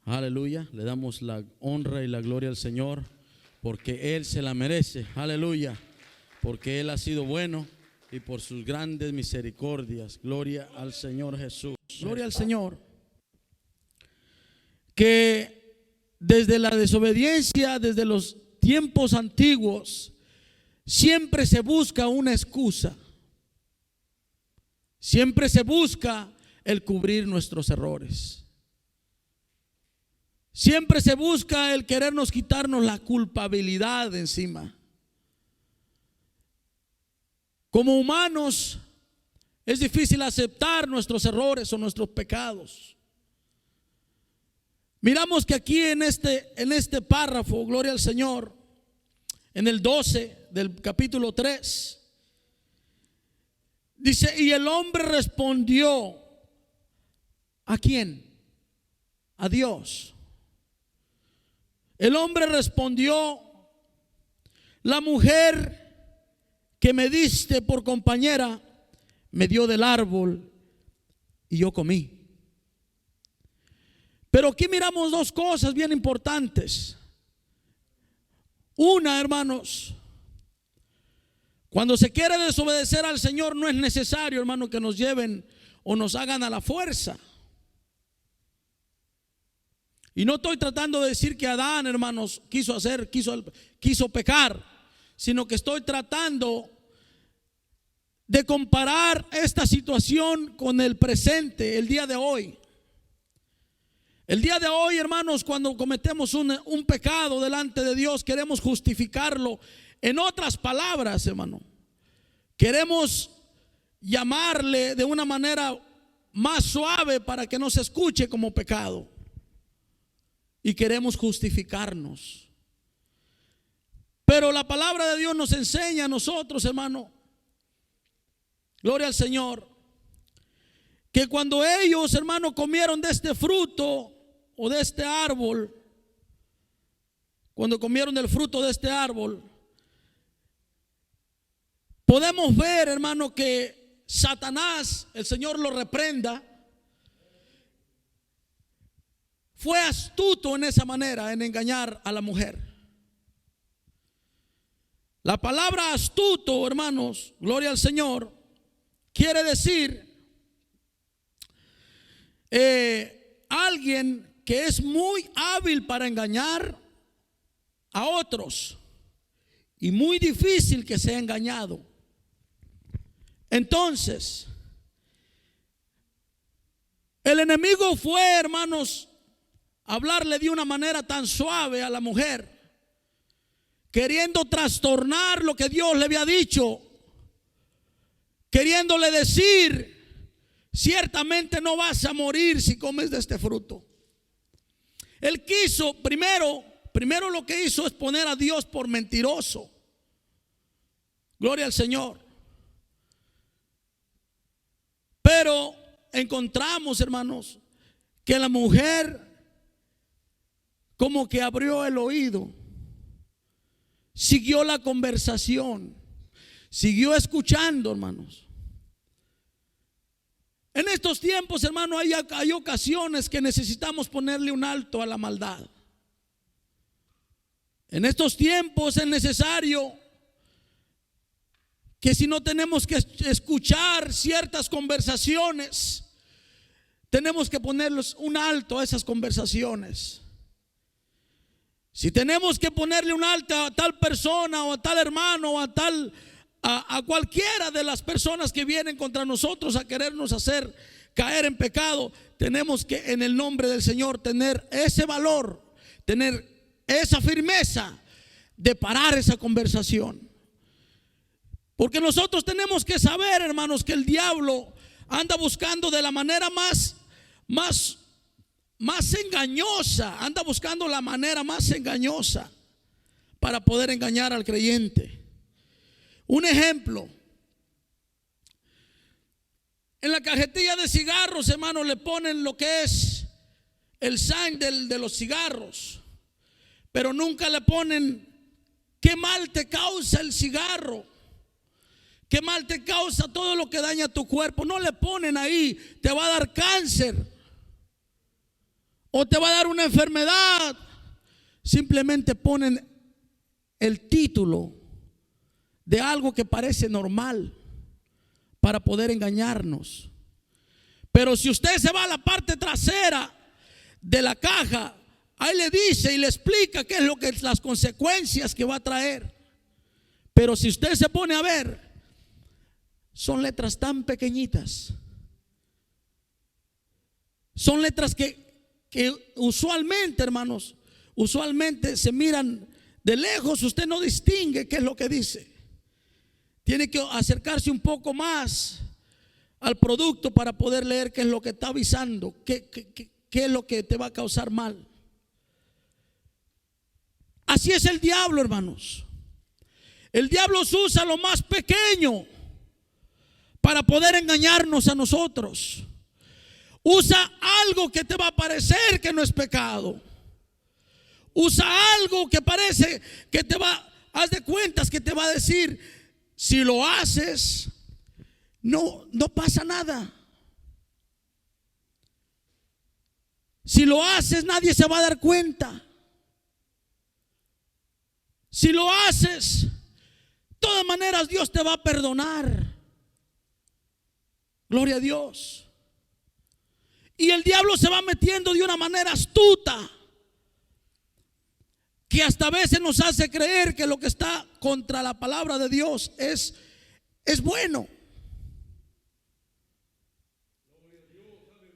Aleluya. Le damos la honra y la gloria al Señor porque Él se la merece. Aleluya. Porque Él ha sido bueno y por sus grandes misericordias. Gloria al Señor Jesús. Gloria al Señor. Que desde la desobediencia, desde los tiempos antiguos, siempre se busca una excusa. Siempre se busca el cubrir nuestros errores. Siempre se busca el querernos quitarnos la culpabilidad de encima. Como humanos es difícil aceptar nuestros errores o nuestros pecados. Miramos que aquí en este párrafo, gloria al Señor, en el 12 del capítulo 3, dice: y el hombre respondió, ¿a quién? A Dios. El hombre respondió: la mujer que me diste por compañera me dio del árbol y yo comí. Pero aquí miramos dos cosas bien importantes. Una, hermanos, cuando se quiere desobedecer al Señor no es necesario, hermano, que nos lleven o nos hagan a la fuerza. Y no estoy tratando de decir que Adán, hermanos, quiso pecar, sino que estoy tratando de comparar esta situación con el presente, el día de hoy. El día de hoy, hermanos, cuando cometemos un pecado delante de Dios, queremos justificarlo. En otras palabras, hermano, queremos llamarle de una manera más suave para que no se escuche como pecado. Y queremos justificarnos. Pero la palabra de Dios nos enseña a nosotros, hermano, gloria al Señor, que cuando ellos, hermano, comieron de este fruto o de este árbol, cuando comieron del fruto de este árbol, podemos ver, hermano, que Satanás, el Señor lo reprenda, fue astuto en esa manera, en engañar a la mujer. La palabra astuto, hermanos, gloria al Señor, quiere decir alguien que es muy hábil para engañar a otros y muy difícil que sea engañado. Entonces, el enemigo fue, hermanos, a hablarle de una manera tan suave a la mujer, queriendo trastornar lo que Dios le había dicho, queriéndole decir: ciertamente no vas a morir si comes de este fruto. Él quiso, primero lo que hizo es poner a Dios por mentiroso. Gloria al Señor. Pero encontramos, hermanos, que la mujer como que abrió el oído, siguió la conversación, siguió escuchando, hermanos. En estos tiempos, hermano, hay ocasiones que necesitamos ponerle un alto a la maldad. En estos tiempos es necesario que, si no tenemos que escuchar ciertas conversaciones, tenemos que ponerles un alto a esas conversaciones. Si tenemos que ponerle un alto a tal persona o a tal hermano o a cualquiera de las personas que vienen contra nosotros a querernos hacer caer en pecado, tenemos que, en el nombre del Señor, tener ese valor, tener esa firmeza de parar esa conversación. Porque nosotros tenemos que saber, hermanos, que el diablo anda buscando de la manera más engañosa, anda buscando la manera más engañosa para poder engañar al creyente. Un ejemplo: en la cajetilla de cigarros, hermano, le ponen lo que es el sign de los cigarros, pero nunca le ponen qué mal te causa el cigarro, qué mal te causa todo lo que daña tu cuerpo. No le ponen ahí: te va a dar cáncer. o te va a dar una enfermedad, simplemente ponen el título de algo que parece normal para poder engañarnos. Pero si usted se va a la parte trasera de la caja, ahí le dice y le explica qué es lo que las consecuencias que va a traer. Pero si usted se pone a ver, son letras tan pequeñitas. Son letras que usualmente, hermanos, usualmente se miran de lejos, usted no distingue qué es lo que dice. Tiene que acercarse un poco más al producto para poder leer qué es lo que está avisando, qué es lo que te va a causar mal. Así es el diablo, hermanos. El diablo usa lo más pequeño para poder engañarnos a nosotros. Usa algo que te va a parecer que no es pecado. Usa algo que parece que te va, haz de cuentas que te va a decir, si lo haces, no pasa nada. Si lo haces, nadie se va a dar cuenta. Si lo haces, de todas maneras Dios te va a perdonar. Gloria a Dios. Y el diablo se va metiendo de una manera astuta, que hasta a veces nos hace creer que lo que está contra la palabra de Dios es bueno.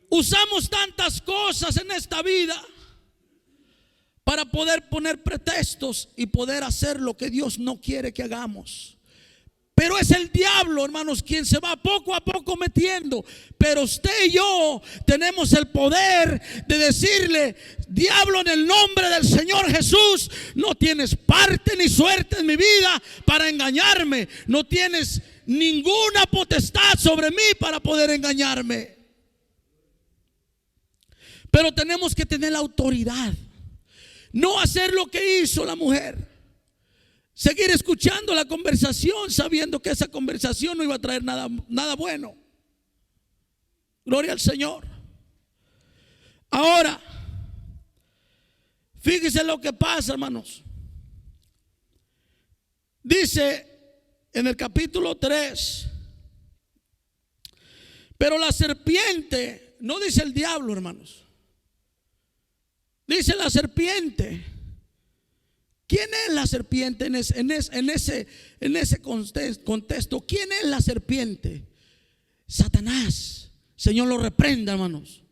Usamos tantas cosas en esta vida para poder poner pretextos y poder hacer lo que Dios no quiere que hagamos. Pero es el diablo, hermanos, quien se va poco a poco metiendo. Pero usted y yo tenemos el poder de decirle, diablo, en el nombre del Señor Jesús, no tienes parte ni suerte en mi vida para engañarme. No tienes ninguna potestad sobre mí para poder engañarme. Pero tenemos que tener la autoridad. No hacer lo que hizo la mujer. Seguir escuchando la conversación sabiendo que esa conversación no iba a traer nada bueno. Gloria al Señor. Ahora, fíjese lo que pasa, hermanos. Dice en el capítulo 3, pero la serpiente, no dice el diablo, hermanos, dice la serpiente. ¿Quién es la serpiente en ese contexto? ¿Quién es la serpiente? Satanás. Señor lo reprenda, hermanos.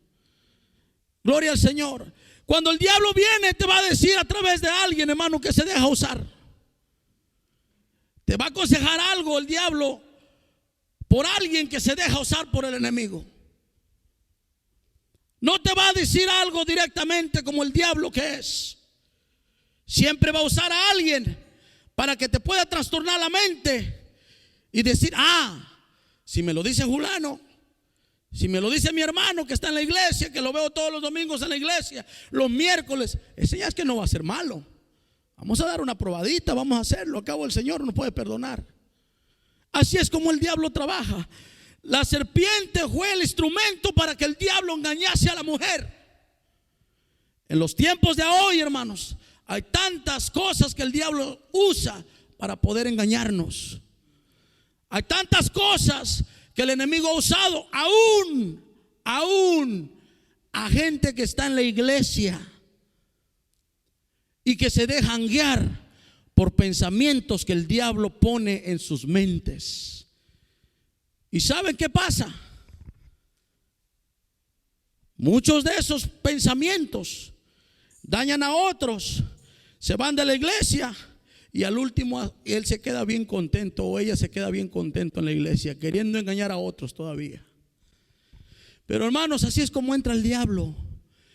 Gloria al Señor. Cuando el diablo viene, te va a decir a través de alguien, hermano, que se deja usar. Te va a aconsejar algo el diablo por alguien que se deja usar por el enemigo. No te va a decir algo directamente como el diablo que es. Siempre va a usar a alguien para que te pueda trastornar la mente y decir, si me lo dice fulano, si me lo dice mi hermano que está en la iglesia, que lo veo todos los domingos en la iglesia, los miércoles, ese ya es que no va a ser malo. Vamos a dar una probadita, vamos a hacerlo, al cabo el Señor nos puede perdonar. Así es como el diablo trabaja. La serpiente fue el instrumento para que el diablo engañase a la mujer. En los tiempos de hoy, hermanos, hay tantas cosas que el diablo usa para poder engañarnos. Hay tantas cosas que el enemigo ha usado, aún a gente que está en la iglesia y que se dejan guiar por pensamientos que el diablo pone en sus mentes. ¿Y saben qué pasa? Muchos de esos pensamientos dañan a otros. Se van de la iglesia y al último él se queda bien contento o ella se queda bien contento en la iglesia, queriendo engañar a otros todavía. Pero hermanos, así es como entra el diablo.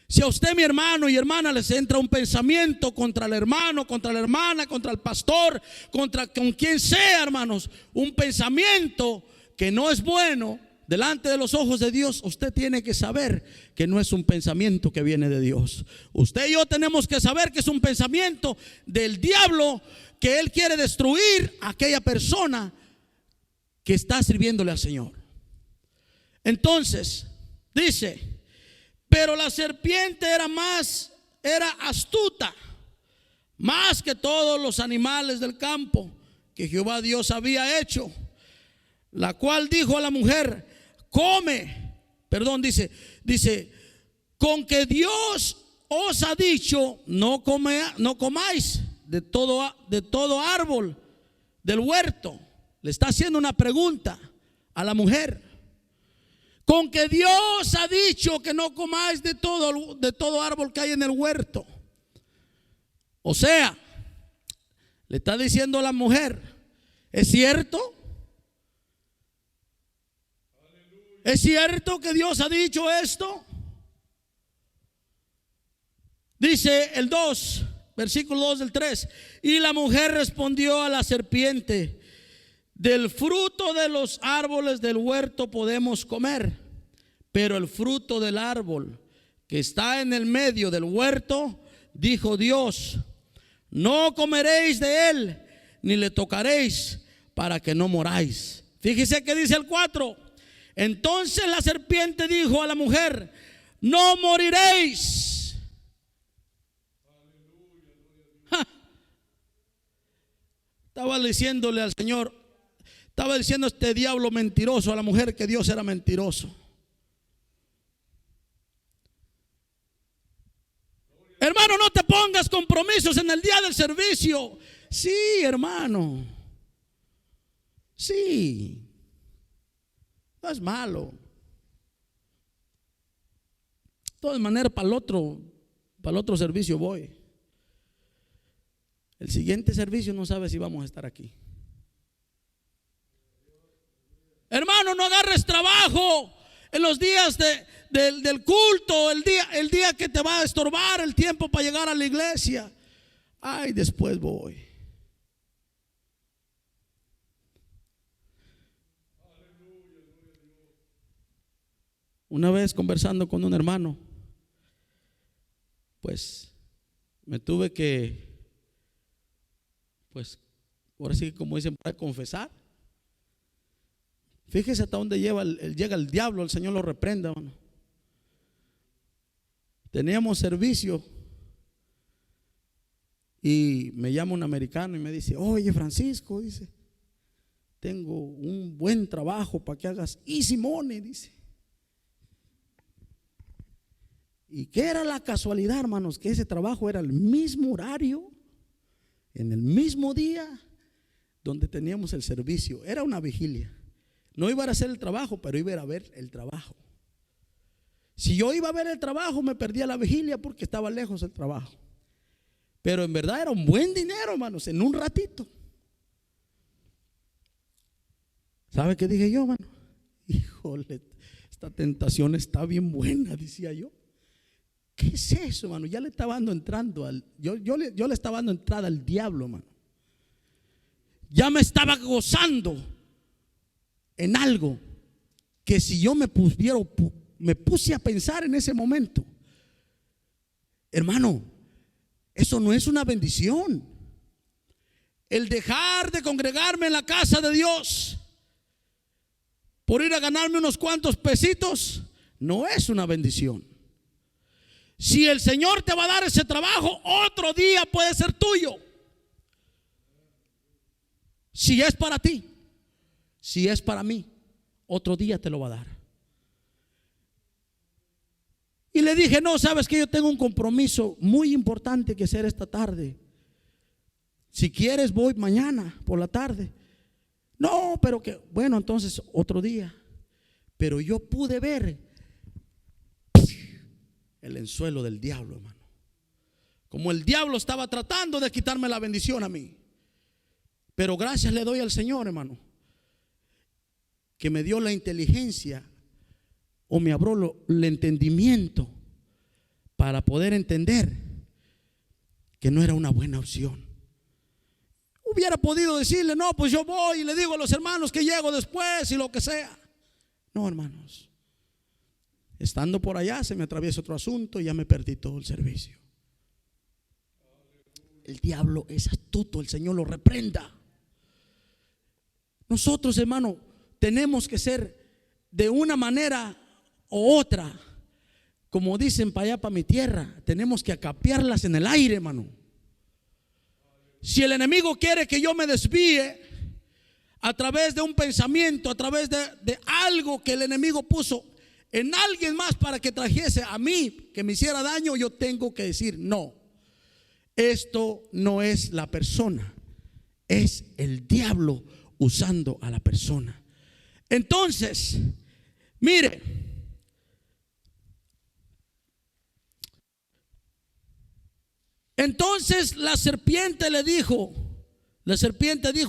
Si a usted, mi hermano y hermana, les entra un pensamiento contra el hermano, contra la hermana, contra el pastor, con quien sea, hermanos, un pensamiento que no es bueno delante de los ojos de Dios, usted tiene que saber que no es un pensamiento que viene de Dios. Usted y yo tenemos que saber que es un pensamiento del diablo, que él quiere destruir a aquella persona que está sirviéndole al Señor. Entonces, dice, Pero la serpiente era astuta, más que todos los animales del campo que Jehová Dios había hecho, la cual dijo a la mujer: dice, con que Dios os ha dicho, no comáis de todo árbol del huerto. Le está haciendo una pregunta a la mujer. Con que Dios ha dicho que no comáis de todo árbol que hay en el huerto. O sea, le está diciendo a la mujer: ¿es cierto? ¿Es cierto que Dios ha dicho esto? Dice el 2, versículo 2 del 3. Y la mujer respondió a la serpiente: del fruto de los árboles del huerto podemos comer, pero el fruto del árbol que está en el medio del huerto, dijo Dios, no comeréis de él, ni le tocaréis, para que no moráis. Fíjese que dice el 4. Entonces la serpiente dijo a la mujer: no moriréis. Estaba diciéndole al Señor, estaba diciendo este diablo mentiroso a la mujer que Dios era mentiroso. Hermano, no te pongas compromisos en el día del servicio. Sí, hermano. Sí. No es malo. De todas maneras, para el otro servicio voy. El siguiente servicio no sabe si vamos a estar aquí. Hermano, no agarres trabajo en los días del culto, el día que te va a estorbar el tiempo para llegar a la iglesia. Ay, después voy. Una vez conversando con un hermano, pues me tuve que, pues ahora sí, como dicen, para confesar. Fíjese hasta dónde llega el diablo, el Señor lo reprenda, hermano. Teníamos servicio y me llama un americano y me dice: oye, Francisco, dice, tengo un buen trabajo para que hagas easy money, dice. Y que era la casualidad, hermanos, que ese trabajo era el mismo horario, en el mismo día donde teníamos el servicio. Era una vigilia. No iba a hacer el trabajo, pero iba a ver el trabajo. Si yo iba a ver el trabajo, me perdía la vigilia porque estaba lejos del trabajo. Pero en verdad era un buen dinero, hermanos, en un ratito. ¿Sabe qué dije yo, hermano? Híjole, esta tentación está bien buena, decía yo. ¿Qué es eso, hermano? Ya le estaba dando entrando yo le estaba dando entrada al diablo, hermano. Ya me estaba gozando en algo que si yo me puse a pensar en ese momento, hermano, eso no es una bendición. El dejar de congregarme en la casa de Dios por ir a ganarme unos cuantos pesitos no es una bendición. Si el Señor te va a dar ese trabajo, otro día puede ser tuyo. Si es para ti, si es para mí, otro día te lo va a dar. Y le dije: no, sabes que yo tengo un compromiso muy importante que hacer esta tarde. Si quieres voy mañana por la tarde. No, pero que bueno, entonces otro día. Pero yo pude ver el ensuelo del diablo, hermano. Como el diablo estaba tratando de quitarme la bendición a mí. Pero gracias le doy al Señor, hermano, que me dio la inteligencia o me abrió el entendimiento para poder entender que no era una buena opción. Hubiera podido decirle: no, pues yo voy y le digo a los hermanos que llego después y lo que sea. No, hermanos, estando por allá se me atraviesa otro asunto y ya me perdí todo el servicio. El diablo es astuto, el Señor lo reprenda. Nosotros, hermano, tenemos que ser de una manera u otra como dicen para allá, para mi tierra, tenemos que acapearlas en el aire, hermano. Si el enemigo quiere que yo me desvíe a través de un pensamiento, a través de algo que el enemigo puso en alguien más para que trajese a mí, que me hiciera daño, yo tengo que decir: no, esto no es la persona, es el diablo usando a la persona. Entonces, mire, entonces la serpiente dijo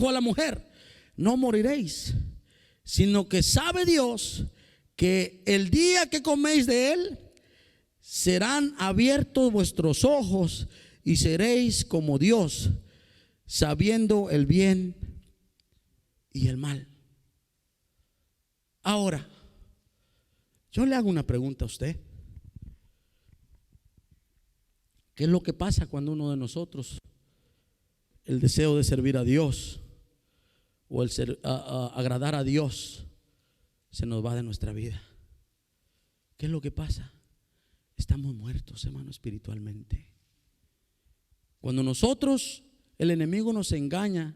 a la mujer: no moriréis, sino que sabe Dios que el día que coméis de él, serán abiertos vuestros ojos y seréis como Dios, sabiendo el bien y el mal. Ahora, yo le hago una pregunta a usted. ¿Qué es lo que pasa cuando uno de nosotros, el deseo de servir a Dios o el agradar a Dios, se nos va de nuestra vida? ¿Qué es lo que pasa? Estamos muertos, hermano, espiritualmente. Cuando nosotros, el enemigo nos engaña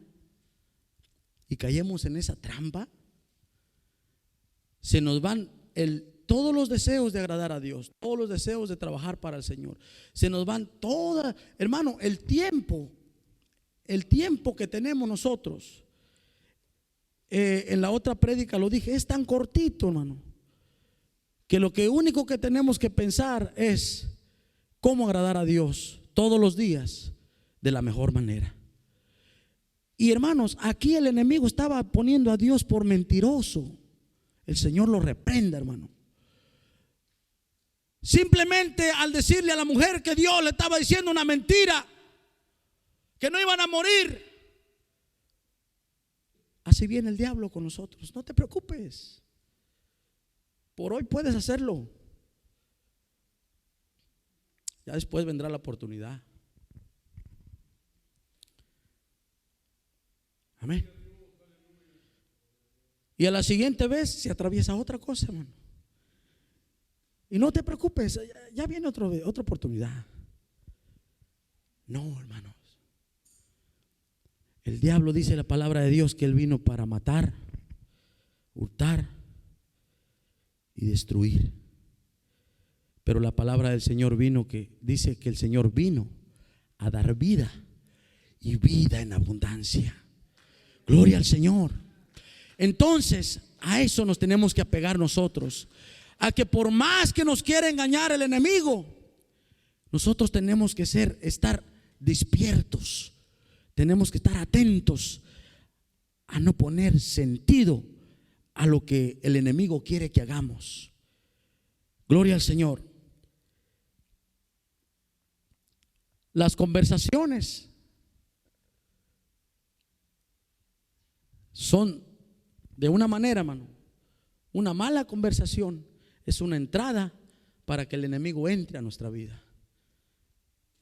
y caemos en esa trampa, se nos van todos los deseos de agradar a Dios, todos los deseos de trabajar para el Señor. Se nos van todas, hermano, el tiempo que tenemos nosotros. En la otra prédica lo dije, es tan cortito, hermano, que lo único que tenemos que pensar es cómo agradar a Dios todos los días de la mejor manera. Y hermanos, aquí el enemigo estaba poniendo a Dios por mentiroso. El Señor lo reprenda, hermano. Simplemente al decirle a la mujer que Dios le estaba diciendo una mentira, que no iban a morir. Así viene el diablo con nosotros. No te preocupes, por hoy puedes hacerlo, ya después vendrá la oportunidad. Amén. Y a la siguiente vez se atraviesa otra cosa, hermano. Y no te preocupes, ya viene otra oportunidad. No, hermanos. El diablo, dice la palabra de Dios, que él vino para matar, hurtar y destruir. Pero la palabra del Señor dice que el Señor vino a dar vida, y vida en abundancia. Gloria al Señor. Entonces, a eso nos tenemos que apegar nosotros, a que por más que nos quiera engañar el enemigo, nosotros tenemos que estar despiertos, tenemos que estar atentos a no poner sentido a lo que el enemigo quiere que hagamos. Gloria al Señor. Las conversaciones son de una manera, hermano. Una mala conversación es una entrada para que el enemigo entre a nuestra vida.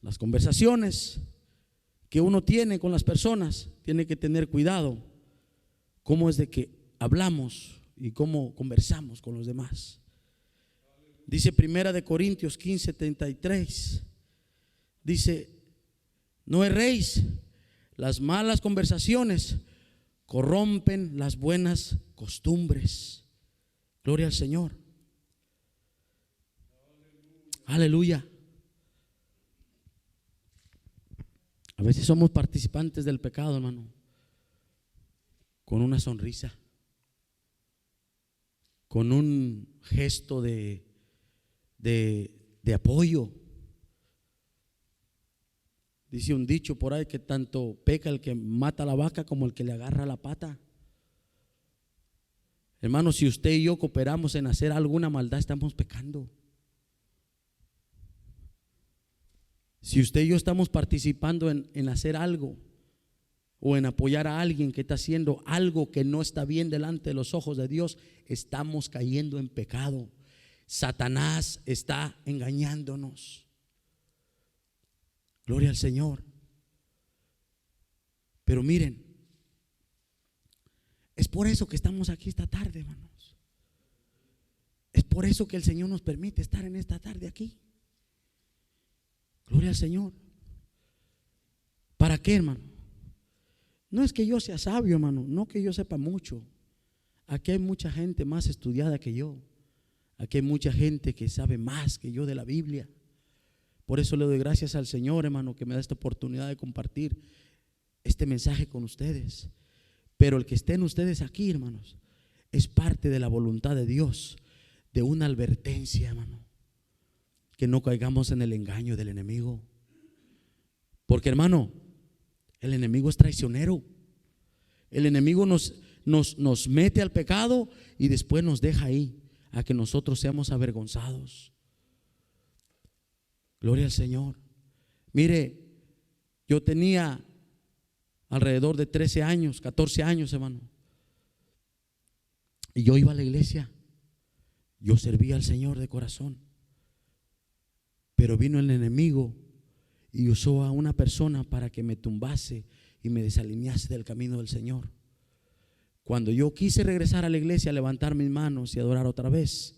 Las conversaciones que uno tiene con las personas, tiene que tener cuidado cómo es de que hablamos y cómo conversamos con los demás. Dice 1 Corintios 15:33, dice: no erréis, las malas conversaciones corrompen las buenas costumbres. Gloria al Señor. Aleluya. A veces somos participantes del pecado, hermano, con una sonrisa, con un gesto de apoyo. Dice un dicho por ahí que tanto peca el que mata a la vaca como el que le agarra la pata. Hermano, si usted y yo cooperamos en hacer alguna maldad, estamos pecando. Si usted y yo estamos participando en hacer algo o en apoyar a alguien que está haciendo algo que no está bien delante de los ojos de Dios, estamos cayendo en pecado. Satanás está engañándonos. Gloria al Señor. Pero miren, es por eso que estamos aquí esta tarde, hermanos. Es por eso que el Señor nos permite estar en esta tarde aquí. Gloria al Señor. ¿Para qué, hermano? No es que yo sea sabio, hermano, no que yo sepa mucho. Aquí hay mucha gente más estudiada que yo. Aquí hay mucha gente que sabe más que yo de la Biblia. Por eso le doy gracias al Señor, hermano, que me da esta oportunidad de compartir este mensaje con ustedes. Pero el que estén ustedes aquí, hermanos, es parte de la voluntad de Dios, de una advertencia, hermano, que no caigamos en el engaño del enemigo. Porque, hermano, el enemigo es traicionero. El enemigo nos mete al pecado y después nos deja ahí a que nosotros seamos avergonzados. Gloria al Señor. Mire, yo tenía alrededor de 13 años, 14 años, hermano, y yo iba a la iglesia. Yo servía al Señor de corazón. Pero vino el enemigo y usó a una persona para que me tumbase y me desalinease del camino del Señor. Cuando yo quise regresar a la iglesia, a levantar mis manos y adorar otra vez,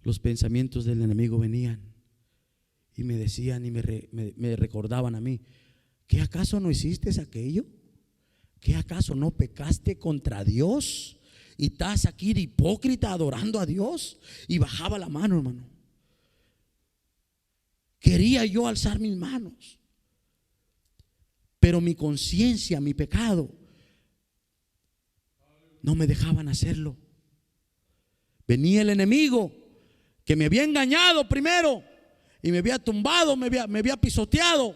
los pensamientos del enemigo venían y me decían y me recordaban a mí: ¿qué acaso no hiciste aquello? ¿Qué acaso no pecaste contra Dios? Y estás aquí de hipócrita adorando a Dios. Y bajaba la mano, hermano. Quería yo alzar mis manos, pero mi conciencia, mi pecado, no me dejaban hacerlo. Venía el enemigo que me había engañado primero y me había tumbado, me había pisoteado,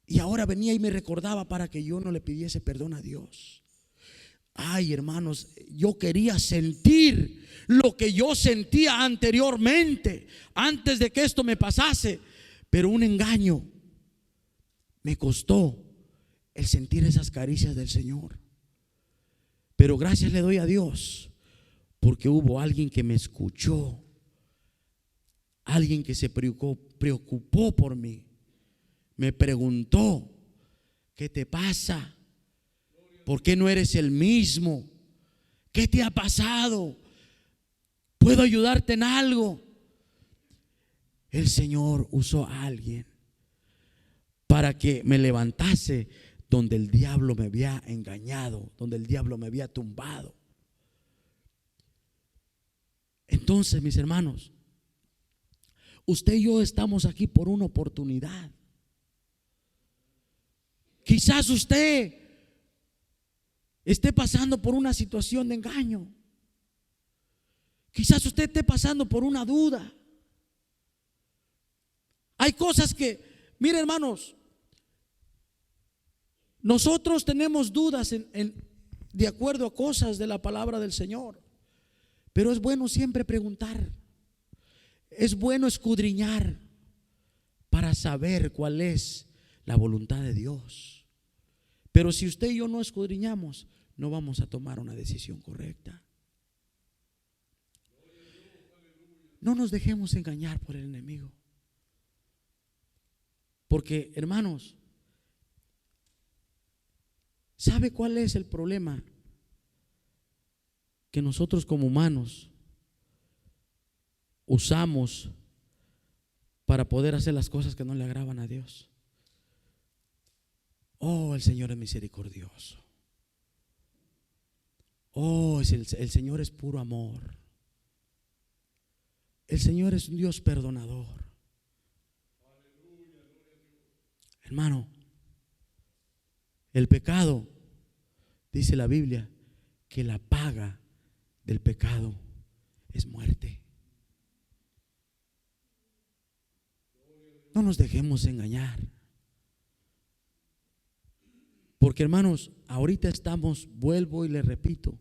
y ahora venía y me recordaba para que yo no le pidiese perdón a Dios. Ay, hermanos, yo quería sentir lo que yo sentía anteriormente, antes de que esto me pasase, pero un engaño me costó el sentir esas caricias del Señor. Pero gracias le doy a Dios, porque hubo alguien que me escuchó, alguien que se preocupó por mí. Me preguntó: ¿qué te pasa? ¿Por qué no eres el mismo? ¿Qué te ha pasado? ¿Puedo ayudarte en algo? El Señor usó a alguien para que me levantase donde el diablo me había engañado, donde el diablo me había tumbado. Entonces, mis hermanos, usted y yo estamos aquí por una oportunidad. Quizás usted esté pasando por una situación de engaño. Quizás usted esté pasando por una duda. Hay cosas que, mire, hermanos, nosotros tenemos dudas de acuerdo a cosas de la palabra del Señor. Pero es bueno siempre preguntar. Es bueno escudriñar para saber cuál es la voluntad de Dios. Pero si usted y yo no escudriñamos, no vamos a tomar una decisión correcta. No nos dejemos engañar por el enemigo. Porque, hermanos, ¿sabe cuál es el problema? Que nosotros como humanos usamos para poder hacer las cosas que no le agradan a Dios. Oh, el Señor es misericordioso. Oh, el Señor es puro amor. El Señor es un Dios perdonador. Hermano, el pecado, dice la Biblia, que la paga del pecado es muerte. No nos dejemos engañar. Porque, hermanos, ahorita estamos, vuelvo y le repito,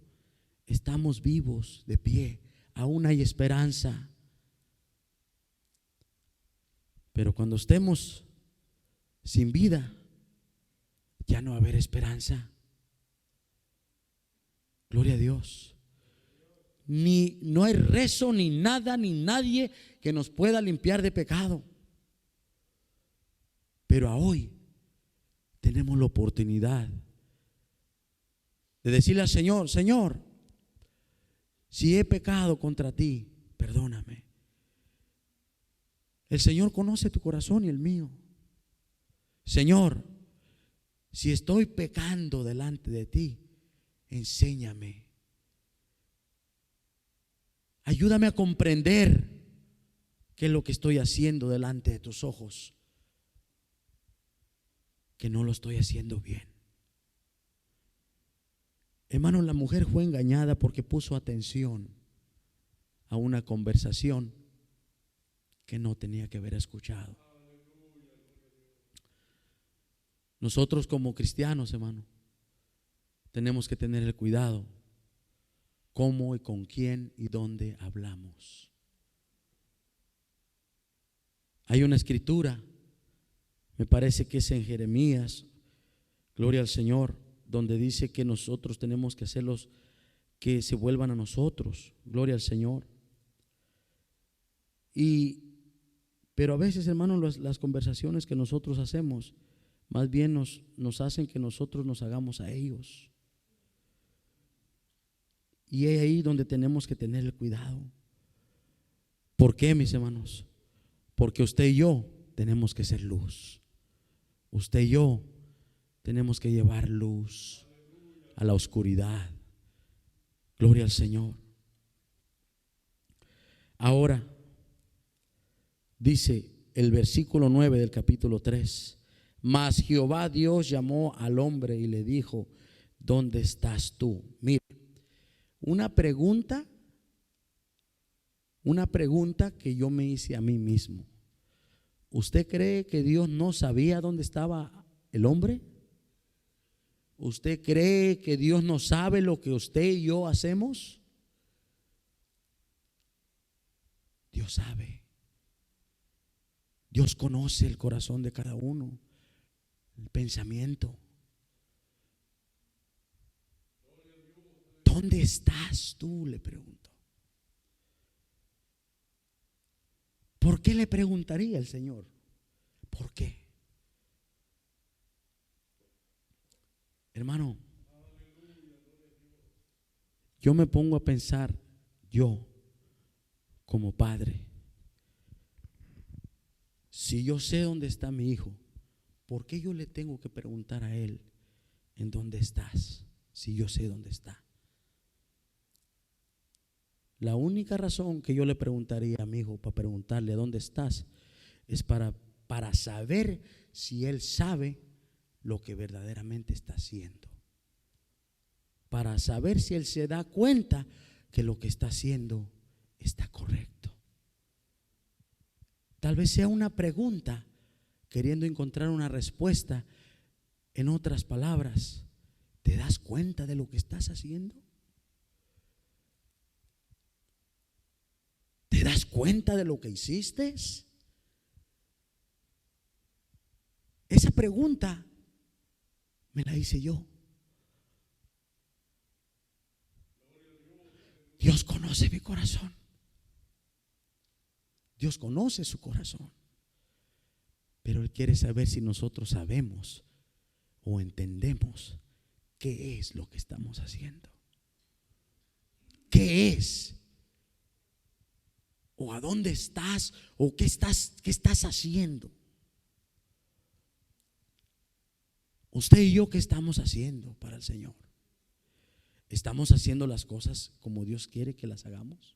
estamos vivos, de pie, aún hay esperanza. Pero cuando estemos sin vida, ya no va a haber esperanza. Gloria a Dios. No hay rezo, ni nada, ni nadie que nos pueda limpiar de pecado. Pero a hoy tenemos la oportunidad de decirle al Señor: Señor, Si he pecado contra ti, perdóname. El Señor conoce tu corazón y el mío. Señor, si estoy pecando delante de ti, enséñame. Ayúdame a comprender qué es lo que estoy haciendo delante de tus ojos, que no lo estoy haciendo bien. Hermano, la mujer fue engañada porque puso atención a una conversación que no tenía que haber escuchado. Nosotros como cristianos, hermano, tenemos que tener el cuidado cómo y con quién y dónde hablamos. Hay una escritura, me parece que es en Jeremías, gloria al Señor, donde dice que nosotros tenemos que hacerlos que se vuelvan a nosotros, gloria al Señor. Pero a veces, hermano, las conversaciones que nosotros hacemos más bien nos hacen que nosotros nos hagamos a ellos. Y es ahí donde tenemos que tener el cuidado. ¿Por qué, mis hermanos? Porque usted y yo tenemos que ser luz. Usted y yo tenemos que llevar luz a la oscuridad. Gloria al Señor. Ahora dice el versículo 9 del capítulo 3: mas Jehová Dios llamó al hombre y le dijo: ¿dónde estás tú? Mire, una pregunta que yo me hice a mí mismo. ¿Usted cree que Dios no sabía dónde estaba el hombre? ¿Usted cree que Dios no sabe lo que usted y yo hacemos? Dios sabe. Dios conoce el corazón de cada uno, el pensamiento. ¿Dónde estás tú?, le pregunto. ¿Por qué le preguntaría el Señor? ¿Por qué? Hermano, yo me pongo a pensar, yo como padre, si yo sé dónde está mi hijo, ¿por qué yo le tengo que preguntar a él en dónde estás? Si yo sé dónde está. La única razón que yo le preguntaría a mi hijo para preguntarle dónde estás es para saber si él sabe lo que verdaderamente está haciendo, para saber si él se da cuenta que lo que está haciendo está correcto. Tal vez sea una pregunta queriendo encontrar una respuesta. En otras palabras, ¿te das cuenta de lo que estás haciendo? ¿Te das cuenta de lo que hiciste? Esa pregunta me la hice yo. Dios conoce mi corazón. Dios conoce su corazón. Pero Él quiere saber si nosotros sabemos o entendemos qué es lo que estamos haciendo. ¿Qué es? ¿O a dónde estás? ¿O qué estás haciendo? Usted y yo, ¿qué estamos haciendo para el Señor? ¿Estamos haciendo las cosas como Dios quiere que las hagamos?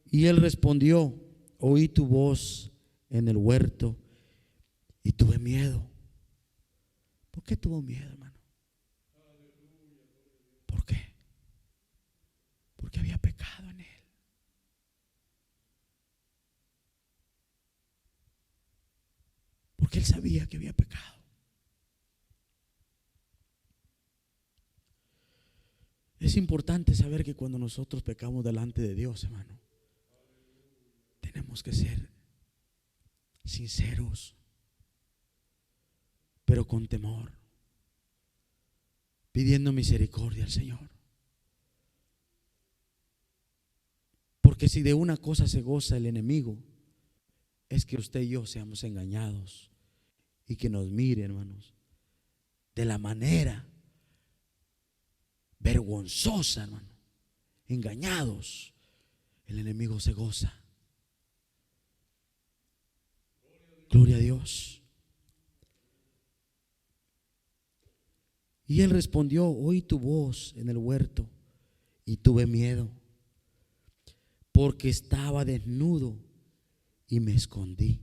Y él respondió: oí tu voz en el huerto y tuve miedo. ¿Por qué tuvo miedo, hermano? ¿Por qué? Porque había pecado en él. Porque él sabía que había pecado. Es importante saber que cuando nosotros pecamos delante de Dios, hermano, tenemos que ser sinceros, pero con temor, pidiendo misericordia al Señor. Porque si de una cosa se goza el enemigo, es que usted y yo seamos engañados y que nos mire, hermanos, de la manera vergonzosa, hermano. Engañados, el enemigo se goza. Gloria a Dios. Y él respondió: oí tu voz en el huerto y tuve miedo, porque estaba desnudo y me escondí.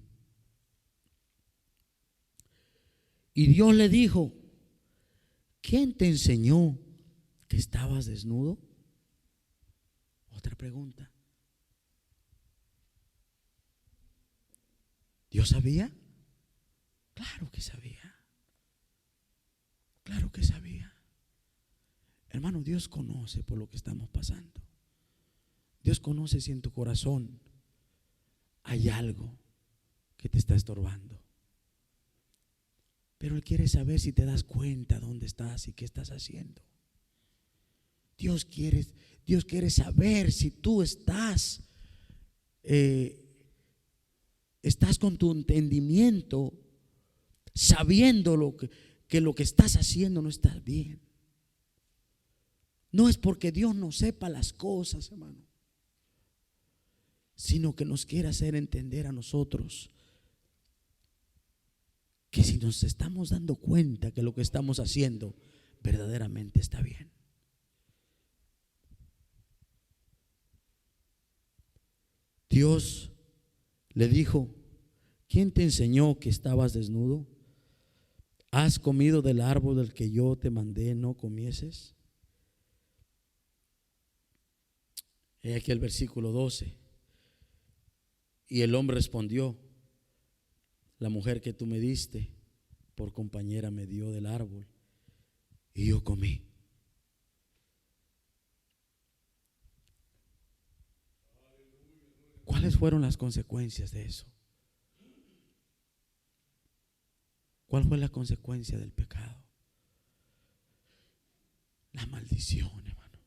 Y Dios le dijo: ¿quién te enseñó que estabas desnudo? Otra pregunta. ¿Dios sabía? Claro que sabía. Claro que sabía. Hermano, Dios conoce por lo que estamos pasando. Dios conoce si en tu corazón hay algo que te está estorbando. Pero Él quiere saber si te das cuenta dónde estás y qué estás haciendo. Dios quiere saber si tú estás con tu entendimiento sabiendo que lo que estás haciendo no está bien. No es porque Dios no sepa las cosas, hermano, sino que nos quiere hacer entender a nosotros que si nos estamos dando cuenta que lo que estamos haciendo verdaderamente está bien. Dios le dijo: ¿quién te enseñó que estabas desnudo? ¿Has comido del árbol del que yo te mandé no comieses? He aquí el versículo 12. Y el hombre respondió: la mujer que tú me diste por compañera me dio del árbol y yo comí. ¿Cuáles fueron las consecuencias de eso? ¿Cuál fue la consecuencia del pecado? La maldición, hermano.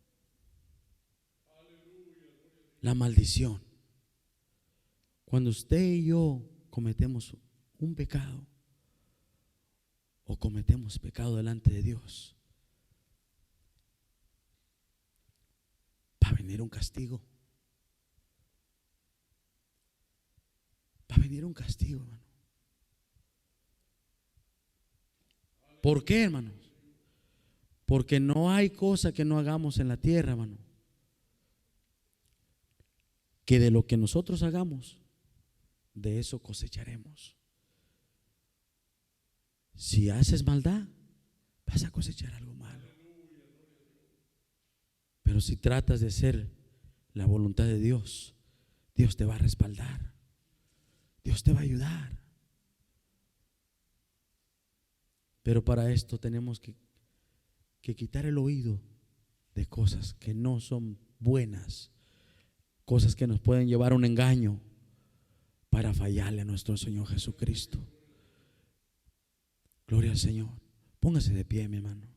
La maldición. Cuando usted y yo cometemos un pecado o cometemos pecado delante de Dios, va a venir un castigo. Va a venir un castigo, hermano. ¿Por qué, hermanos? Porque no hay cosa que no hagamos en la tierra, hermano, que de lo que nosotros hagamos, de eso cosecharemos. Si haces maldad, vas a cosechar algo malo. Pero si tratas de hacer la voluntad de Dios, Dios te va a respaldar. Dios te va a ayudar. Pero para esto tenemos que quitar el oído de cosas que no son buenas, cosas que nos pueden llevar a un engaño para fallarle a nuestro Señor Jesucristo. Gloria al Señor. Póngase de pie, mi hermano.